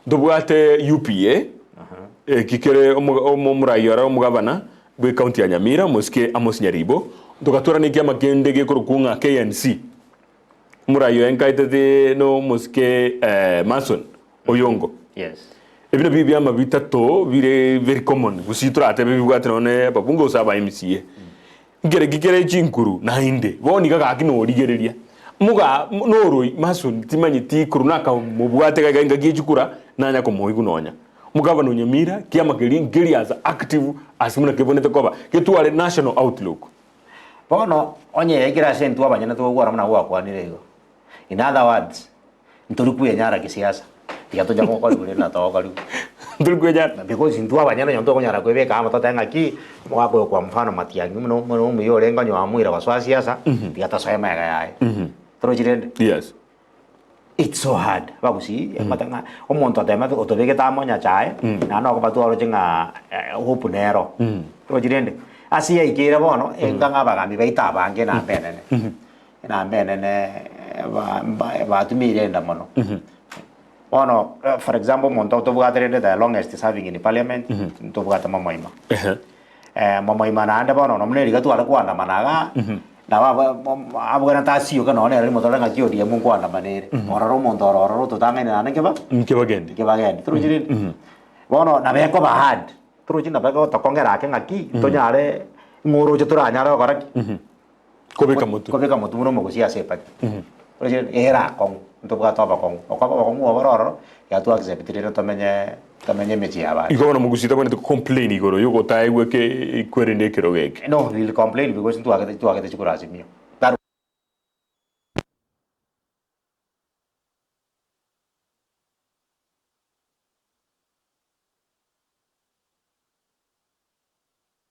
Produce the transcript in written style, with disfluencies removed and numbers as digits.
ndubwate UPA kikere omurayora omugabana bwe county ya Nyamira muske Amos Nyaribo tugatura ni kiama kende gikurukunga KNC murayo enkaitete no muske Mason Oyongo. Yes. Ebino bibyama bitatu bire very common gusitura ate bibwate none babungo usaba MCA ngere gikere chinkuru na inde boni kaka kino rigereria muga noroi Mason timanyi ti kurunaka mubwate kaga ngagijukura nanya ko moigu nonya mugabano Nyamira kiama keri as active as muna kebonete koba ketwale national outlook bono onye ekira sentu abanyana to gwara muna gwakwanire igo. In other words nturikuye nyara kisiasa tigato jamo ko gure na to kalu nturikuye nyara because ntu abanyana nyonto ko nyara kwebe kama to tanga ki mwako kwa mfano matiangi muno muyo lenga nyo amwira baswa siasa tigata soya mega yae trojirende. Yes. It's so hard bagusi matanga omonto atema otobeke tamonya chae na no ko batu aro jenga hope nero trojirende asi ikira bono enganga bagambi baita bange na benene na benene ba tumirenda mono bono for example monto to bugatere the longest serving in parliament to bugata mamoima mamoima na ande bono nomne rigatu ala kwanda managa na abugana tasio kana ne moto nga kio dia mun kwanda manere oraro monto oraro to tangene na nkeba nkebagende trujiri bono na beko ba hard trujiri na beko to kongera ke ngaki to nyare ngoro je turanyara koraki kobeka mutu muno mogosia sepa trujiri era kong to bugata ba kong okaba kong oraro ya tu acceptire tamenye mechi aba igona mugusita bone to complain igoro yuko taigwe ke ikwerende kirogeke no will complain because tu agate chikurasi mio